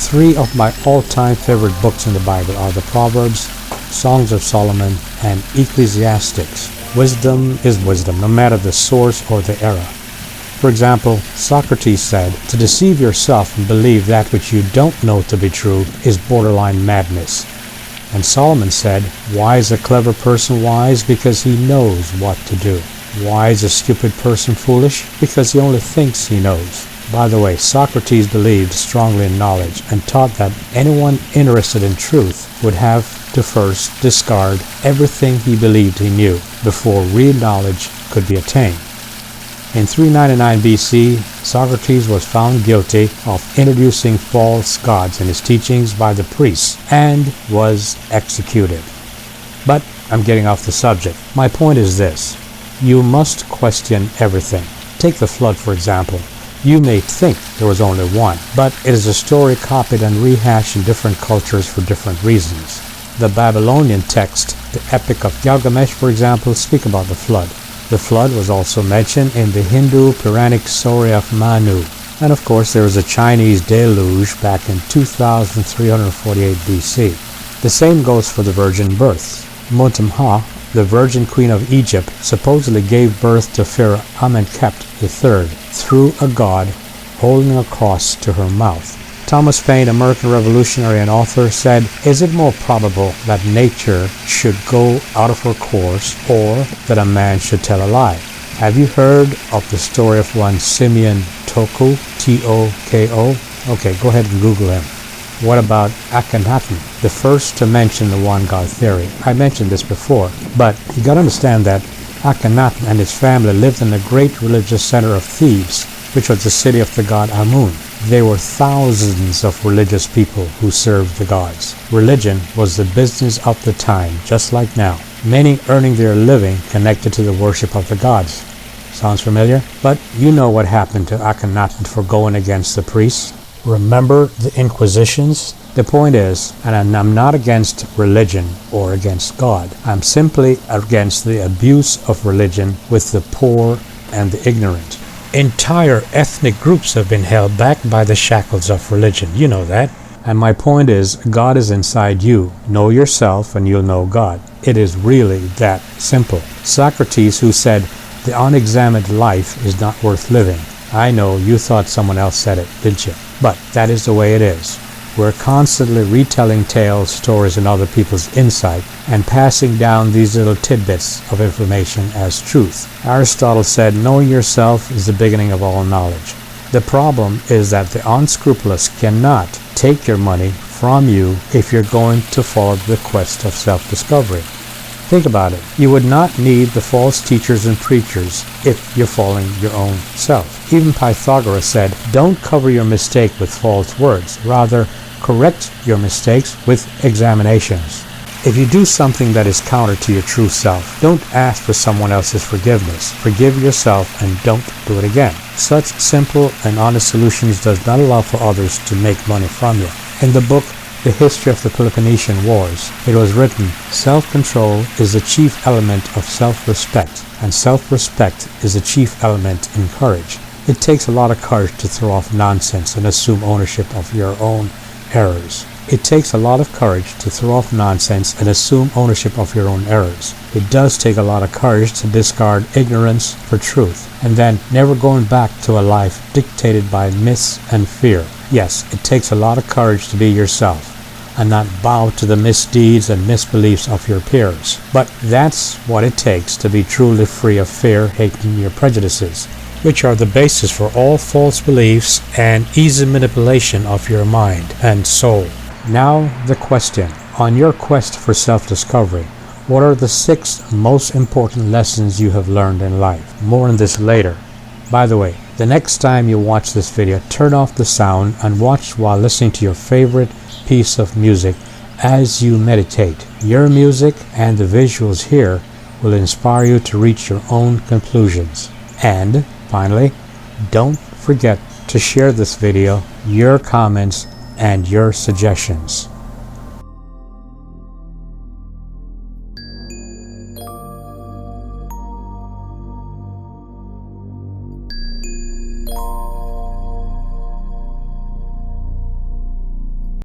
Three of my all-time favorite books in the Bible are the Proverbs, Songs of Solomon, and Ecclesiastics. Wisdom is wisdom, no matter the source or the era. For example, Socrates said, "To deceive yourself and believe that which you don't know to be true is borderline madness." And Solomon said, "Why is a clever person wise? Because he knows what to do. Why is a stupid person foolish? Because he only thinks he knows." By the way, Socrates believed strongly in knowledge and taught that anyone interested in truth would have to first discard everything he believed he knew before real knowledge could be attained. In 399 BC, Socrates was found guilty of introducing false gods in his teachings by the priests and was executed. But I'm getting off the subject. My point is this: you must question everything. Take the flood, for example. You may think there was only one, but it is a story copied and rehashed in different cultures for different reasons. The Babylonian text, the Epic of Gilgamesh, for example, speak about the flood. The flood was also mentioned in the Hindu Puranic story of Manu. And of course there was a Chinese deluge back in 2348 BC. The same goes for the virgin births. Mutamha, the Virgin Queen of Egypt, supposedly gave birth to Pharaoh Amenhotep III through a god holding a cross to her mouth. Thomas Paine, American revolutionary and author, said, "Is it more probable that nature should go out of her course or that a man should tell a lie?" Have you heard of the story of one Simeon Toko, T-O-K-O? Okay, go ahead and Google him. What about Akhenaten, the first to mention the one God theory? I mentioned this before, but you got to understand that Akhenaten and his family lived in the great religious center of Thebes, which was the city of the god Amun. There were thousands of religious people who served the gods. Religion was the business of the time, just like now. Many earning their living connected to the worship of the gods. Sounds familiar? But you know what happened to Akhenaten for going against the priests. Remember the Inquisitions? The point is, and I'm not against religion or against God. I'm simply against the abuse of religion with the poor and the ignorant. Entire ethnic groups have been held back by the shackles of religion. You know that. And my point is, God is inside you. Know yourself and you'll know God. It is really that simple. Socrates, who said, "The unexamined life is not worth living." I know you thought someone else said it, didn't you? But that is the way it is. We're constantly retelling tales, stories, and other people's insight and passing down these little tidbits of information as truth. Aristotle said, "Knowing yourself is the beginning of all knowledge." The problem is that the unscrupulous cannot take your money from you if you're going to follow the quest of self-discovery. Think about it. You would not need the false teachers and preachers if you're following your own self. Even Pythagoras said, "Don't cover your mistake with false words. Rather, correct your mistakes with examinations." If you do something that is counter to your true self, don't ask for someone else's forgiveness. Forgive yourself and don't do it again. Such simple and honest solutions does not allow for others to make money from you. In the book, The History of the Peloponnesian Wars, it was written, "Self-control is the chief element of self-respect, and self-respect is the chief element in courage." It takes a lot of courage to throw off nonsense and assume ownership of your own errors. It takes a lot of courage to throw off nonsense and assume ownership of your own errors. It does take a lot of courage to discard ignorance for truth, and then never going back to a life dictated by myths and fear. Yes, it takes a lot of courage to be yourself and not bow to the misdeeds and misbeliefs of your peers. But that's what it takes to be truly free of fear, hate, and your prejudices, which are the basis for all false beliefs and easy manipulation of your mind and soul. Now the question: on your quest for self-discovery, what are the 6 most important lessons you have learned in life? More on this later. By the way, the next time you watch this video, turn off the sound and watch while listening to your favorite piece of music as you meditate. Your music and the visuals here will inspire you to reach your own conclusions. And finally, don't forget to share this video, your comments, and your suggestions.